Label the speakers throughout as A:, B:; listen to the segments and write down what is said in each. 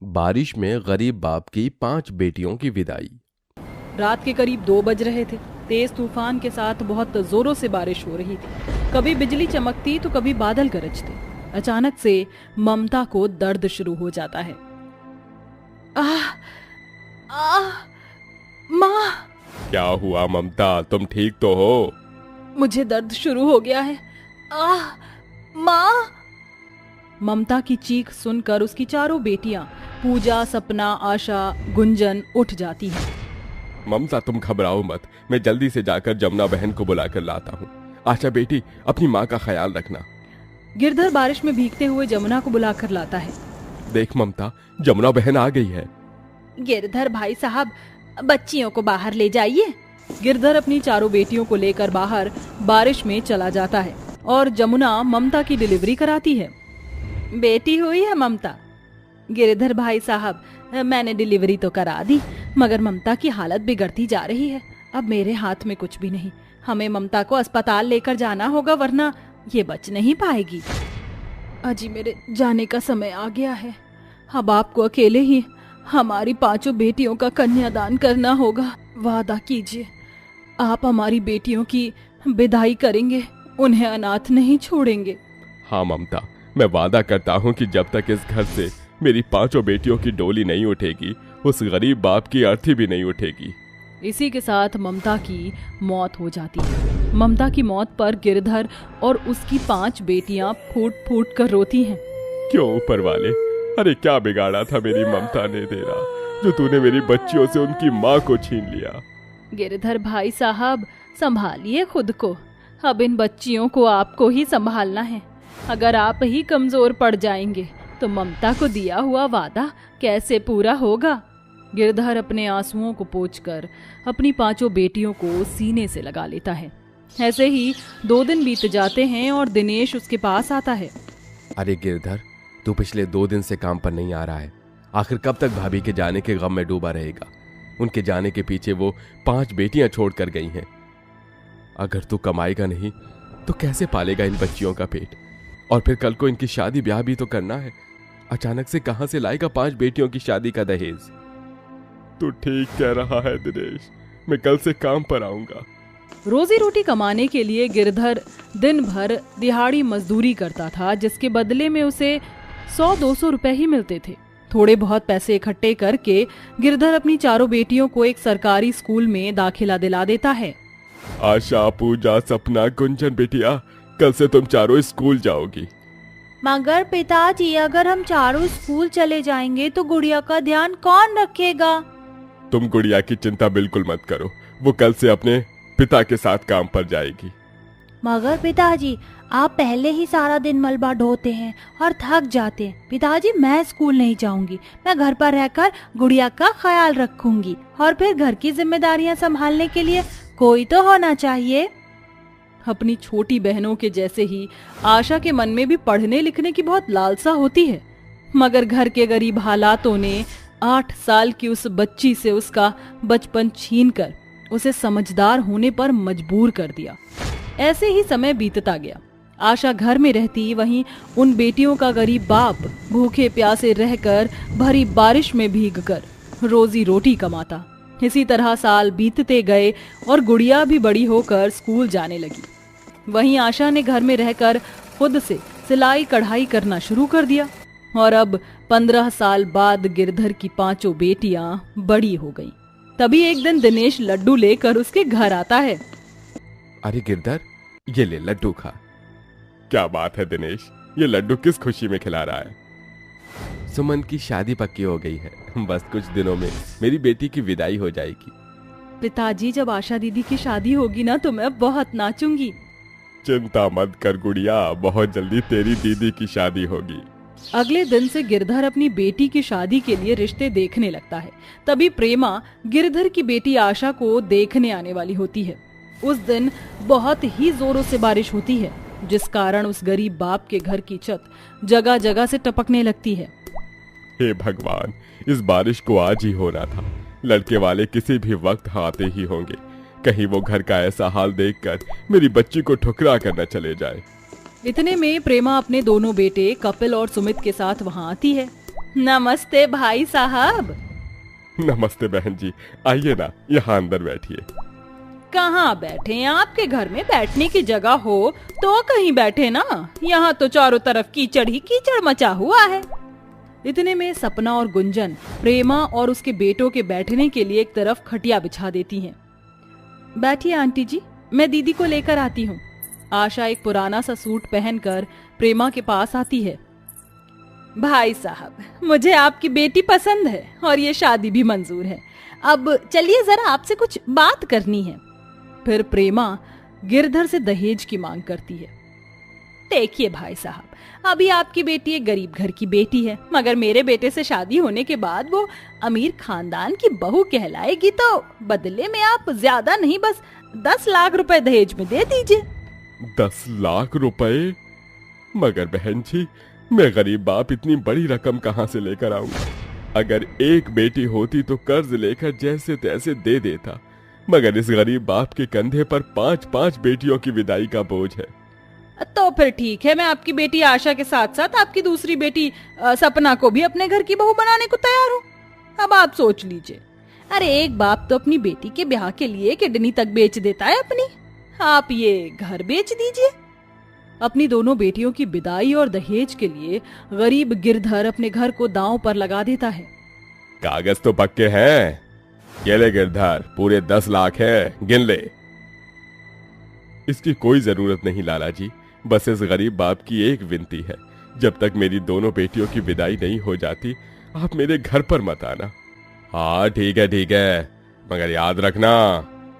A: बारिश में गरीब बाप की 5 बेटियों की विदाई।
B: रात के करीब 2 बज रहे थे। तेज तूफान के साथ बहुत जोरों से बारिश हो रही थी। कभी बिजली चमकती तो कभी बादल गरजते। अचानक से ममता को दर्द शुरू हो जाता है। आह, आह, माँ।
A: क्या हुआ ममता, तुम ठीक तो हो?
B: मुझे दर्द शुरू हो गया है। आह, माँ। ममता की चीख सुनकर उसकी चारों बेटियां पूजा, सपना, आशा, गुंजन उठ जाती हैं।
A: ममता तुम घबराओ मत, मैं जल्दी से जाकर जमुना बहन को बुलाकर लाता हूँ। आशा बेटी, अपनी माँ का ख्याल रखना।
B: गिरधर बारिश में भीगते हुए जमुना को बुलाकर लाता है।
A: देख ममता, जमुना बहन आ गई है।
B: गिरधर भाई साहब, बच्चियों को बाहर ले जाइए। गिरधर अपनी चारों बेटियों को लेकर बाहर बारिश में चला जाता है और जमुना ममता की डिलीवरी कराती है। बेटी हुई है ममता? गिरधर भाई साहब, मैंने डिलीवरी तो करा दी, मगर ममता की हालत बिगड़ती जा रही है। अब मेरे हाथ में कुछ भी नहीं। हमें ममता को अस्पताल लेकर जाना होगा, वरना ये बच नहीं पाएगी। अजी, मेरे जाने का समय आ गया है। अब आपको अकेले ही हमारी 5 बेटियों का कन्यादान करना होगा। वादा कीजिए, आप हमारी बेटियों की विदाई करेंगे, उन्हें अनाथ नहीं छोड़ेंगे।
A: हाँ ममता, मैं वादा करता हूँ कि जब तक इस घर से मेरी 5 बेटियों की डोली नहीं उठेगी, उस गरीब बाप की अर्थी भी नहीं उठेगी।
B: इसी के साथ ममता की मौत हो जाती है। ममता की मौत पर गिरधर और उसकी 5 बेटियां फूट फूट कर रोती हैं।
A: क्यों ऊपर वाले, अरे क्या बिगाड़ा था मेरी ममता ने तेरा, जो तूने मेरी बच्चियों से उनकी माँ को छीन लिया।
B: गिरधर भाई साहब, संभालिए खुद को। अब इन बच्चियों को आपको ही संभालना है। अगर आप ही कमजोर पड़ जाएंगे तो ममता को दिया हुआ वादा कैसे पूरा होगा? गिरधर अपने आंसुओं को पोंछकर अपनी 5 बेटियों को सीने से लगा लेता है। ऐसे ही 2 दिन बीत जाते हैं और दिनेश उसके पास आता है।
A: अरे गिरधर, तू पिछले 2 दिन से काम पर नहीं आ रहा है। आखिर कब तक भाभी के जाने के गम में डूबा रहेगा? उनके जाने के पीछे वो 5 बेटियां छोड़ कर गई हैं। अगर तू कमाएगा नहीं तो कैसे पालेगा इन बच्चियों का पेट? और फिर कल को इनकी शादी ब्याह भी तो करना है। अचानक से कहां से लाएगा 5 बेटियों की शादी का दहेज? तू ठीक कह रहा है दिनेश, मैं कल से काम पर आऊंगा।
B: रोजी रोटी कमाने के लिए गिरधर दिन भर दिहाड़ी मजदूरी करता था, जिसके बदले में उसे 100-200 रुपए ही मिलते थे। थोड़े बहुत पैसे इकट्ठे करके गिरधर अपनी चारों बेटियों को एक सरकारी स्कूल में दाखिला दिला देता है।
A: आशा, पूजा, सपना, गुंजन बेटिया, कल से तुम चारों स्कूल जाओगी।
C: मगर पिताजी, अगर हम चारों स्कूल चले जाएंगे तो गुड़िया का ध्यान कौन रखेगा?
A: तुम गुड़िया की चिंता बिल्कुल मत करो, वो कल से अपने पिता के साथ काम पर जाएगी।
C: मगर पिताजी, आप पहले ही सारा दिन मलबा ढोते हैं और थक जाते हैं। पिताजी, मैं स्कूल नहीं जाऊंगी। मैं घर पर रहकर गुड़िया का ख्याल रखूंगी और फिर घर की जिम्मेदारियां संभालने के लिए कोई तो होना चाहिए।
B: अपनी छोटी बहनों के जैसे ही आशा के मन में भी पढ़ने लिखने की बहुत लालसा होती है, मगर घर के गरीब हालातों ने 8 साल की उस बच्ची से उसका बचपन छीनकर उसे समझदार होने पर मजबूर कर दिया। ऐसे ही समय बीतता गया। आशा घर में रहती, वहीं उन बेटियों का गरीब बाप भूखे प्यासे रहकर भरी बारिश में भीगकर रोजी रोटी कमाता। इसी तरह साल बीतते गए और गुड़िया भी बड़ी होकर स्कूल जाने लगी। वहीं आशा ने घर में रहकर खुद से सिलाई कढ़ाई करना शुरू कर दिया और अब 15 साल बाद गिरधर की 5 बेटियां बड़ी हो गईं। तभी एक दिन दिनेश लड्डू लेकर उसके घर आता है।
A: अरे गिरधर, ये ले लड्डू खा। क्या बात है दिनेश, ये लड्डू किस खुशी में खिला रहा है? सुमन की शादी पक्की हो गई है, बस कुछ दिनों में मेरी बेटी की विदाई हो जाएगी।
B: पिताजी, जब आशा दीदी की शादी होगी ना तो मैं बहुत नाचूंगी।
A: चिंता मत कर गुड़िया, बहुत जल्दी तेरी दीदी की शादी होगी।
B: अगले दिन से गिरधर अपनी बेटी की शादी के लिए रिश्ते देखने लगता है। तभी प्रेमा गिरधर की बेटी आशा को देखने आने वाली होती है। उस दिन बहुत ही जोरों से बारिश होती है, जिस कारण उस गरीब बाप के घर की छत जगह जगह से टपकने लगती है।
A: हे भगवान, इस बारिश को आज ही होना था। लड़के वाले किसी भी वक्त आते ही होंगे। कहीं वो घर का ऐसा हाल देखकर मेरी बच्ची को ठुकरा कर न चले जाए।
B: इतने में प्रेमा अपने दोनों बेटे कपिल और सुमित के साथ वहां आती है। नमस्ते भाई साहब।
A: नमस्ते बहन जी, आइए ना, यहाँ अंदर बैठिए।
B: कहाँ बैठे हैं? आपके घर में बैठने की जगह हो तो कहीं बैठे ना, यहाँ तो चारों तरफ कीचड़ ही कीचड़ मचा हुआ है। इतने में सपना और गुंजन प्रेमा और उसके बेटों के बैठने के लिए एक तरफ खटिया बिछा देती हैं। बैठिए आंटी जी, मैं दीदी को लेकर आती हूँ। आशा एक पुराना सा सूट पहनकर प्रेमा के पास आती है। भाई साहब, मुझे आपकी बेटी पसंद है और ये शादी भी मंजूर है। अब चलिए जरा आपसे कुछ बात करनी है। फिर प्रेमा गिरधर से दहेज की मांग करती है। देखिए भाई साहब, अभी आपकी बेटी एक गरीब घर की बेटी है, मगर मेरे बेटे से शादी होने के बाद वो अमीर खानदान की बहू कहलाएगी, तो बदले में आप ज्यादा नहीं, बस 10 लाख रुपए दहेज में दे दीजिए।
A: 10 लाख रुपए? मगर बहन जी, मैं गरीब बाप इतनी बड़ी रकम कहाँ से लेकर आऊंगा? अगर एक बेटी होती तो कर्ज लेकर जैसे तैसे दे देता, मगर इस गरीब बाप के कंधे पर 5-5 बेटियों की विदाई का बोझ है।
B: तो फिर ठीक है, मैं आपकी बेटी आशा के साथ साथ आपकी दूसरी बेटी सपना को भी अपने घर की बहू बनाने को तैयार हूँ। अब आप सोच लीजिए। अरे एक बाप तो अपनी बेटी के ब्याह के लिए किडनी तक बेच देता है अपनी, आप ये घर बेच दीजिए। अपनी दोनों बेटियों की विदाई और दहेज के लिए गरीब गिरधर अपने घर को दांव पर लगा देता है।
A: कागज तो पक्के हैं। ये ले गिरधर, पूरे 10 लाख है, गिन ले। इसकी कोई जरूरत नहीं लाला जी, बस इस गरीब बाप की एक विनती है, जब तक मेरी दोनों बेटियों की विदाई नहीं हो जाती आप मेरे घर पर मत आना। हाँ ठीक है, मगर याद रखना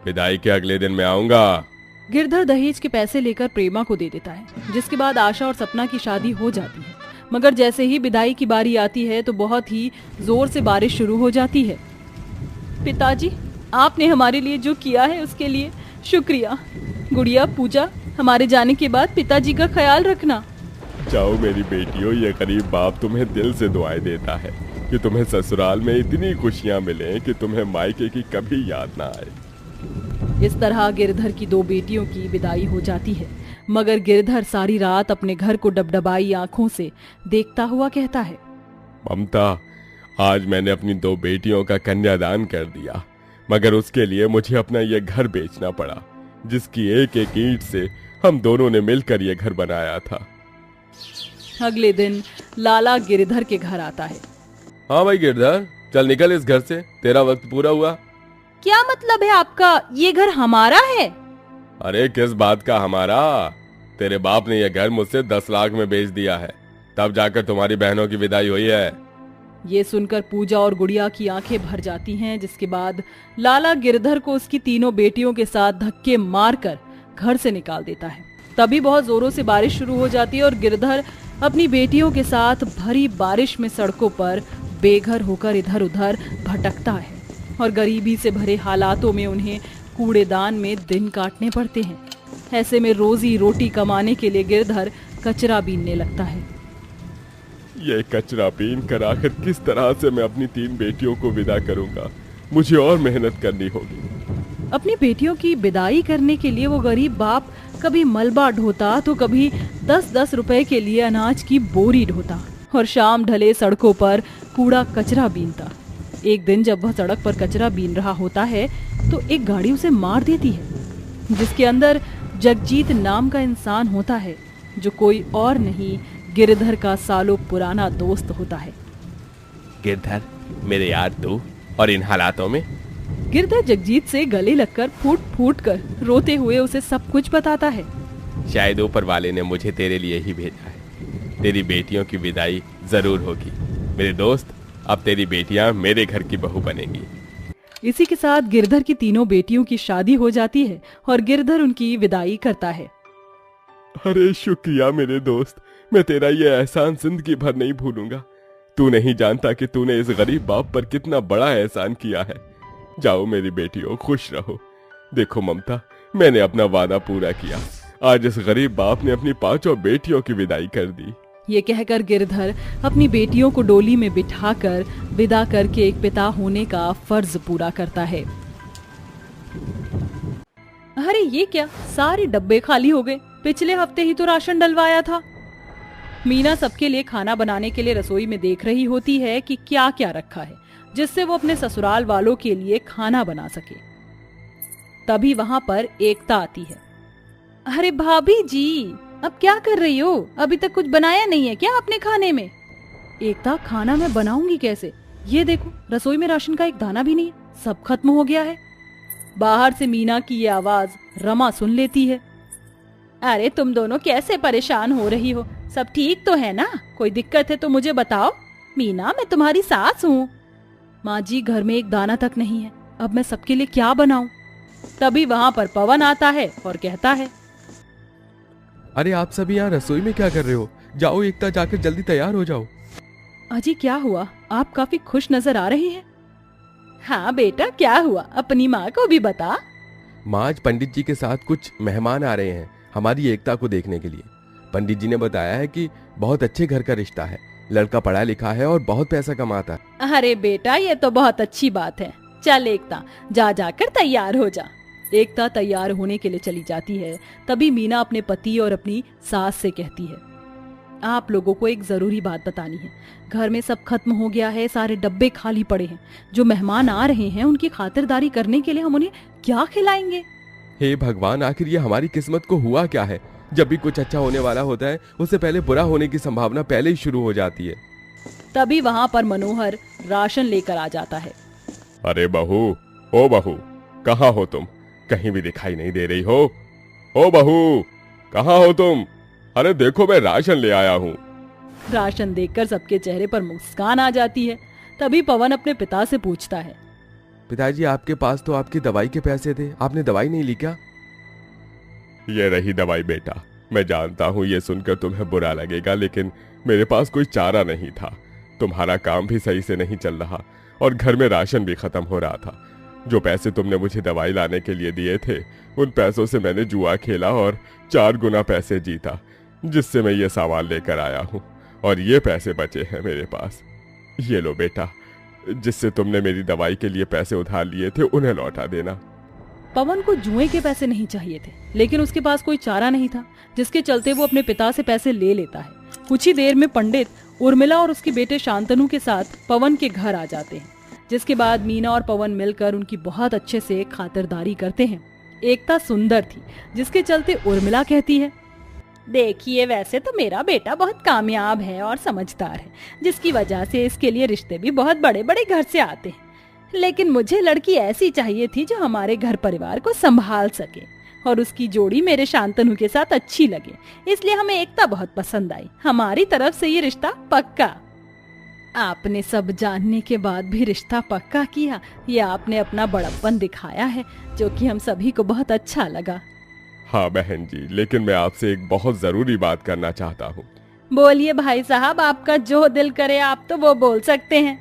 A: विदाई के अगले दिन मैं आऊंगा।
B: गिरधर दहेज के पैसे लेकर प्रेमा को दे देता है, जिसके बाद आशा और सपना की शादी हो जाती है। मगर जैसे ही विदाई की बारी आती है तो बहुत ही जोर से बारिश शुरू हो जाती है। पिताजी, आपने हमारे लिए जो किया है उसके लिए शुक्रिया। गुड़िया पूजा, हमारे जाने के बाद पिताजी का ख्याल रखना।
A: जाओ मेरी बेटियों, ये गरीब बाप तुम्हें दिल से दुआएं देता है कि तुम्हें ससुराल में इतनी खुशियां मिलें कि तुम्हें मायके की कभी याद ना आए।
B: इस तरह गिरधर की 2 बेटियों की विदाई हो जाती है, मगर गिरधर सारी रात अपने घर को डबडबाई आंखों से देखता हुआ कहता है,
A: ममता, आज मैंने अपनी 2 बेटियों का कन्यादान कर दिया, मगर उसके लिए मुझे अपना ये घर बेचना पड़ा, जिसकी एक एक ईंट से हम दोनों ने मिलकर ये घर बनाया था।
B: अगले दिन लाला गिरधर के घर आता है।
A: हाँ भाई गिरधर, चल निकल इस घर से, तेरा वक्त पूरा हुआ।
B: क्या मतलब है आपका? ये घर हमारा है?
A: अरे किस बात का हमारा? तेरे बाप ने यह घर मुझसे 10 लाख में बेच दिया है, तब जाकर तुम्हारी बहनों की विदाई हुई है।
B: ये सुनकर पूजा और गुड़िया की आंखें भर जाती हैं, जिसके बाद लाला गिरधर को उसकी तीनों बेटियों के साथ धक्के मारकर घर से निकाल देता है। तभी बहुत जोरों से बारिश शुरू हो जाती है और गिरधर अपनी बेटियों के साथ भरी बारिश में सड़कों पर बेघर होकर इधर उधर भटकता है और गरीबी से भरे हालातों में उन्हें कूड़ेदान में दिन काटने पड़ते हैं। ऐसे में रोजी रोटी कमाने के लिए गिरधर कचरा बीनने लगता है।
A: ये कचरा बीन कर आखिर किस तरह से मैं अपनी 3 बेटियों को विदा करूंगा? मुझे और मेहनत करनी होगी।
B: अपनी बेटियों की विदाई करने के लिए वो गरीब बाप कभी मलबा ढोता तो कभी 10-10 रुपए के लिए अनाज की बोरी ढोता और शाम ढले सड़कों पर कूड़ा कचरा बीनता। एक दिन जब वह सड़क पर कचरा बीन रहा होता है तो एक गाड़ी उसे मार देती है, जिसके अंदर जगजीत नाम का इंसान होता है, जो कोई और नहीं गिरधर का सालों पुराना दोस्त होता है।
A: गिरधर, मेरे यार तू, और इन हालातों में?
B: गिरधर जगजीत से गले लगकर फूट फूट कर रोते हुए उसे सब कुछ बताता है।
A: शायद ऊपर वाले ने मुझे तेरे लिए ही भेजा है। तेरी बेटियों की विदाई जरूर होगी मेरे दोस्त। अब तेरी बेटियां मेरे घर की बहू बनेंगी।
B: इसी के साथ गिरधर की तीनों बेटियों की शादी हो जाती है और गिरधर उनकी विदाई करता है।
A: अरे शुक्रिया मेरे दोस्त, मैं तेरा ये एहसान जिंदगी भर नहीं भूलूंगा। तू नहीं जानता कि तूने इस गरीब बाप पर कितना बड़ा एहसान किया है। जाओ मेरी बेटियों, खुश रहो। देखो ममता, मैंने अपना वादा पूरा किया। आज इस गरीब बाप ने अपनी 5 बेटियों की विदाई कर दी।
B: ये कहकर गिरधर अपनी बेटियों को डोली में बिठाकर विदा करके एक पिता होने का फर्ज पूरा करता है। अरे ये क्या, सारे डब्बे खाली हो गए। पिछले हफ्ते ही तो राशन डलवाया था। मीना सबके लिए खाना बनाने के लिए रसोई में देख रही होती है कि क्या क्या रखा है जिससे वो अपने ससुराल वालों के लिए खाना बना सके। तभी वहाँ पर एकता आती है।
C: अरे भाभी जी, अब क्या कर रही हो? अभी तक कुछ बनाया नहीं है क्या आपने खाने में?
B: एकता, खाना मैं बनाऊंगी कैसे? ये देखो, रसोई में राशन का एक दाना भी नहीं है, सब खत्म हो गया है। बाहर से मीना की ये आवाज रमा सुन लेती है।
C: अरे तुम दोनों कैसे परेशान हो रही हो? सब ठीक तो है ना? कोई दिक्कत है तो मुझे बताओ। मीना, मैं तुम्हारी सास हूँ।
B: माँ जी, घर में एक दाना तक नहीं है, अब मैं सबके लिए क्या बनाऊं? तभी वहाँ पर पवन आता है और कहता है,
A: अरे आप सभी यहाँ रसोई में क्या कर रहे हो? जाओ एकता, जाकर जल्दी तैयार हो जाओ।
B: अजी क्या हुआ? आप काफी खुश नजर आ रही हैं।
C: हाँ बेटा, क्या हुआ? अपनी माँ को भी बता।
A: माँ, आज पंडित जी के साथ कुछ मेहमान आ रहे हैं हमारी एकता को देखने के लिए। पंडित जी ने बताया है कि बहुत अच्छे घर का रिश्ता है, लड़का पढ़ा लिखा है और बहुत पैसा कमाता है।
C: अरे बेटा, ये तो बहुत अच्छी बात है। चल एकता, जा जाकर तैयार हो जा।
B: एकता तैयार होने के लिए चली जाती है। तभी मीना अपने पति और अपनी सास से कहती है, आप लोगों को एक जरूरी बात बतानी है। घर में सब खत्म हो गया है, सारे डब्बे खाली पड़े हैं। जो मेहमान आ रहे हैं उनकी खातिरदारी करने के लिए हम उन्हें क्या खिलाएंगे?
A: हे भगवान, आखिर ये हमारी किस्मत को हुआ क्या है? जब भी कुछ अच्छा होने वाला होता है उससे पहले बुरा होने की संभावना पहले ही शुरू हो जाती है।
B: तभी वहाँ पर मनोहर राशन लेकर आ जाता है।
A: अरे बहू, ओ बहू, कहाँ हो तुम? कहीं भी दिखाई नहीं दे रही हो। ओ बहू, कहाँ हो तुम? अरे देखो, मैं राशन ले आया हूँ।
B: राशन देखकर सबके चेहरे पर मुस्कान आ जाती है। तभी पवन अपने पिता से पूछता है,
A: पिताजी, आपके पास तो आपकी दवाई के पैसे थे, आपने दवाई नहीं ली क्या? ये रही दवाई बेटा। मैं जानता हूँ ये सुनकर तुम्हें बुरा लगेगा, लेकिन मेरे पास कोई चारा नहीं था। तुम्हारा काम भी सही से नहीं चल रहा और घर में राशन भी खत्म हो रहा था। जो पैसे तुमने मुझे दवाई लाने के लिए दिए थे, उन पैसों से मैंने जुआ खेला और 4 गुना पैसे जीता, जिससे मैं ये सामान लेकर आया हूँ। और ये पैसे बचे हैं मेरे पास। ये लो बेटा, जिससे तुमने मेरी दवाई के लिए पैसे उधार लिए थे उन्हें लौटा देना।
B: पवन को जुए के पैसे नहीं चाहिए थे, लेकिन उसके पास कोई चारा नहीं था, जिसके चलते वो अपने पिता से पैसे ले लेता है। कुछ ही देर में पंडित उर्मिला और उसके बेटे शांतनु के साथ पवन के घर आ जाते हैं, जिसके बाद मीना और पवन मिलकर उनकी बहुत अच्छे से खातिरदारी करते हैं। एकता सुंदर थी, जिसके चलते उर्मिला कहती है,
C: देखिए, वैसे तो मेरा बेटा बहुत कामयाब है और समझदार है, जिसकी वजह से इसके लिए रिश्ते भी बहुत बड़े बड़े घर से आते हैं। लेकिन मुझे लड़की ऐसी चाहिए थी जो हमारे घर परिवार को संभाल सके, और उसकी जोड़ी मेरे शांतनु के साथ अच्छी लगे, इसलिए हमें एकता बहुत पसंद आई। हमारी तरफ से ये रिश्ता पक्का।
B: आपने सब जानने के बाद भी रिश्ता पक्का किया, ये आपने अपना बड़प्पन दिखाया है, जो कि हम सभी को बहुत अच्छा लगा।
A: हाँ बहन जी, लेकिन मैं आपसे एक बहुत जरूरी बात करना चाहता हूँ।
C: बोलिए भाई साहब, आपका जो दिल करे आप तो वो बोल सकते हैं।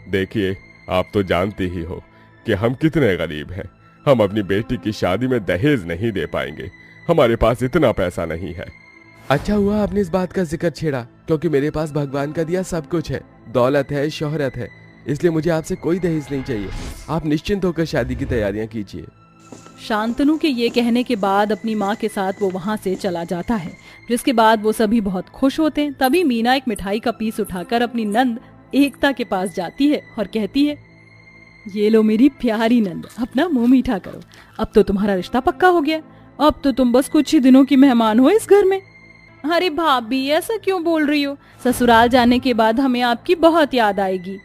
A: देखिए, आप तो जानते ही हो कि हम कितने गरीब हैं। हम अपनी बेटी की शादी में दहेज नहीं दे पाएंगे, हमारे पास इतना पैसा नहीं है। अच्छा हुआ आपने इस बात का जिक्र छेड़ा, क्योंकि मेरे पास भगवान का दिया सब कुछ है, दौलत है, शोहरत है, इसलिए मुझे आपसे कोई दहेज नहीं चाहिए। आप निश्चिंत होकर शादी की तैयारियां कीजिए।
B: शांतनु के ये कहने के बाद अपनी माँ के साथ वो वहाँ से चला जाता है, जिसके बाद वो सभी बहुत खुश होते हैं। तभी मीना एक मिठाई का पीस उठाकर अपनी नंद एकता के पास जाती है और कहती है, ये लो मेरी प्यारी नंद, अपना मुंह मीठा करो, अब तो तुम्हारा रिश्ता पक्का हो गया, अब तो तुम बस कुछ ही दिनों की मेहमान हो इस घर में।
C: अरे भाभी, ऐसा क्यों बोल रही हो? ससुराल जाने के बाद हमें आपकी बहुत याद आएगी।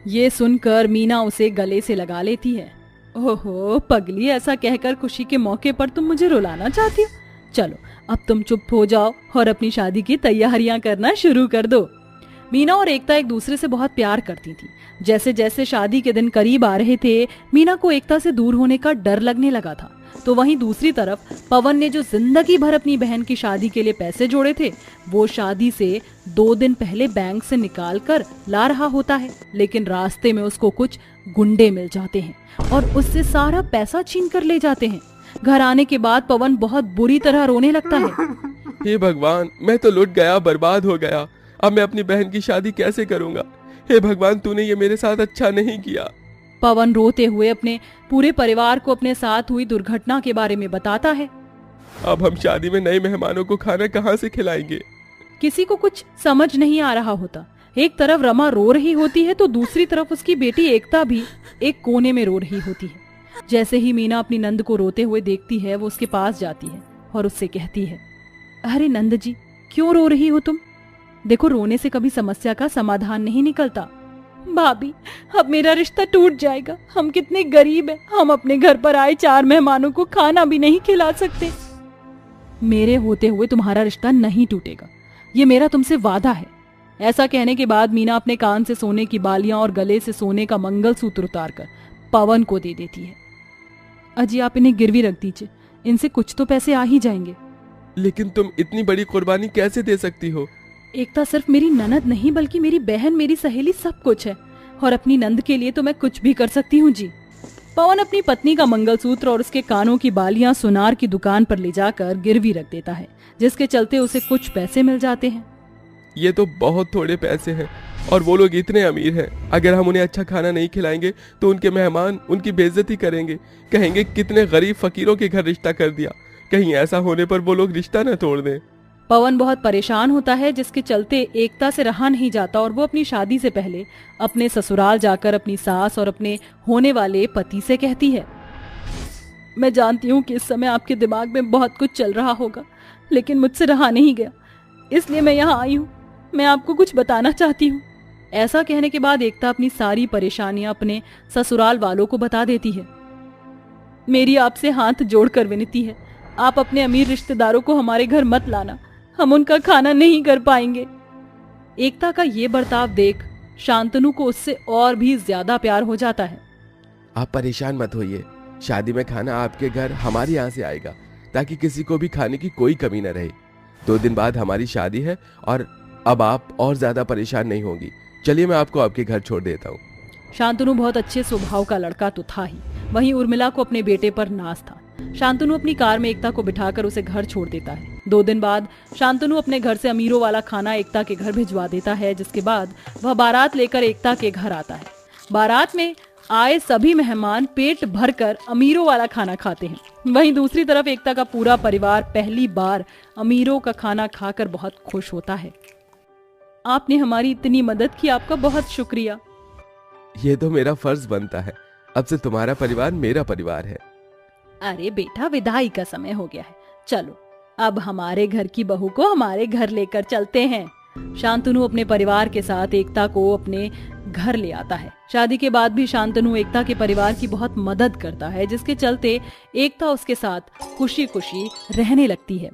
B: ये सुनकर मीना उसे गले से लगा लेती है। ओहो पगली, ऐसा कहकर खुशी के मौके पर तुम मुझे रुलाना चाहती हो? चलो अब तुम चुप हो जाओ और अपनी शादी की तैयारियां करना शुरू कर दो। मीना और एकता एक दूसरे से बहुत प्यार करती थी। जैसे जैसे शादी के दिन करीब आ रहे थे, मीना को एकता से दूर होने का डर लगने लगा था। तो वहीं दूसरी तरफ पवन ने जो जिंदगी भर अपनी बहन की शादी के लिए पैसे जोड़े थे, वो शादी से 2 दिन पहले बैंक से निकाल कर ला रहा होता है, लेकिन रास्ते में उसको कुछ गुंडे मिल जाते हैं और उससे सारा पैसा छीन कर ले जाते हैं। घर आने के बाद पवन बहुत बुरी तरह रोने लगता है।
A: हे भगवान, मैं तो लुट गया, बर्बाद हो गया, अब मैं अपनी बहन की शादी कैसे करूंगा? हे भगवान, तूने ये मेरे साथ अच्छा नहीं किया।
B: पवन रोते हुए अपने पूरे परिवार को अपने साथ हुई दुर्घटना के बारे में बताता है।
A: अब हम शादी में नए मेहमानों को खाना कहाँ से खिलाएंगे?
B: किसी को कुछ समझ नहीं आ रहा होता। एक तरफ रमा रो रही होती है तो दूसरी तरफ उसकी बेटी एकता भी एक कोने में रो रही होती है। जैसे ही मीना अपनी नंद को रोते हुए देखती है वो उसके पास जाती है और उससे कहती है, अरे नंद जी, क्यों रो रही हो तुम? देखो, रोने से कभी समस्या का समाधान नहीं निकलता। भाभी, अब मेरा रिश्ता टूट जाएगा। हम कितने गरीब हैं, हम अपने घर पर आए 4 मेहमानों को खाना भी नहीं खिला सकते। मेरे होते हुए तुम्हारा रिश्ता नहीं टूटेगा, ये मेरा तुमसे वादा है। ऐसा कहने के बाद मीना अपने कान से सोने की बालियां और गले से सोने का मंगलसूत्र उतारकर पवन को दे देती है। अजी, आप इन्हें गिरवी रख दीजिए, इनसे कुछ तो पैसे आ ही जाएंगे।
A: लेकिन तुम इतनी बड़ी कुर्बानी कैसे दे सकती हो?
B: एकता सिर्फ मेरी ननद नहीं बल्कि मेरी बहन, मेरी सहेली, सब कुछ है। और अपनी नंद के लिए तो मैं कुछ भी कर सकती हूँ जी। पवन अपनी पत्नी का मंगलसूत्र और उसके कानों की बालियां सुनार की दुकान पर ले जाकर गिरवी रख देता है, जिसके चलते उसे कुछ पैसे मिल जाते हैं।
A: ये तो बहुत थोड़े पैसे हैं और वो लोग इतने अमीर हैं। अगर हम उन्हें अच्छा खाना नहीं खिलाएंगे तो उनके मेहमान उनकी बेइज्जती करेंगे, कहेंगे कितने गरीब फकीरों के घर रिश्ता कर दिया। कहीं ऐसा होने पर वो लोग रिश्ता न तोड़ दें।
B: पवन बहुत परेशान होता है, जिसके चलते एकता से रहा नहीं जाता और वो अपनी शादी से पहले अपने ससुराल जाकर अपनी सास और अपने होने वाले पति से कहती है, मैं जानती हूँ कि इस समय आपके दिमाग में बहुत कुछ चल रहा होगा, लेकिन मुझसे रहा नहीं गया, इसलिए मैं यहाँ आई हूँ। मैं आपको कुछ बताना चाहती हूँ। ऐसा कहने के बाद एकता अपनी सारी परेशानियां अपने ससुराल वालों को बता देती है। मेरी आपसे हाथ जोड़कर विनती है, आप अपने अमीर रिश्तेदारों को हमारे घर मत लाना, हम उनका खाना नहीं कर पाएंगे। एकता का ये बर्ताव देख शांतनु को उससे और भी ज्यादा प्यार हो जाता है।
A: आप परेशान मत होइए, शादी में खाना आपके घर हमारे यहाँ से आएगा ताकि किसी को भी खाने की कोई कमी न रहे। 2 दिन बाद हमारी शादी है और अब आप और ज्यादा परेशान नहीं होंगी। चलिए, मैं आपको आपके घर छोड़ देता हूँ।
B: शांतनु बहुत अच्छे स्वभाव का लड़का तो था ही, वहीं उर्मिला को अपने बेटे पर नाज था। शांतनु अपनी कार में एकता को बिठाकर उसे घर छोड़ देता है। 2 दिन बाद शांतनु अपने घर से अमीरों वाला खाना एकता के घर भिजवा देता है, जिसके बाद वह बारात लेकर एकता के घर आता है। बारात में आए सभी मेहमान पेट भरकर अमीरों वाला खाना खाते हैं। वहीं दूसरी तरफ एकता का पूरा परिवार पहली बार अमीरों का खाना खाकर बहुत खुश होता है। आपने हमारी इतनी मदद की, आपका बहुत शुक्रिया।
A: ये तो मेरा फर्ज बनता है, अब से तुम्हारा परिवार मेरा परिवार है।
B: अरे बेटा, विदाई का समय हो गया है, चलो अब हमारे घर की बहू को हमारे घर लेकर चलते हैं। शांतनु अपने परिवार के साथ एकता को अपने घर ले आता है। शादी के बाद भी शांतनु एकता के परिवार की बहुत मदद करता है, जिसके चलते एकता उसके साथ खुशी खुशी रहने लगती है।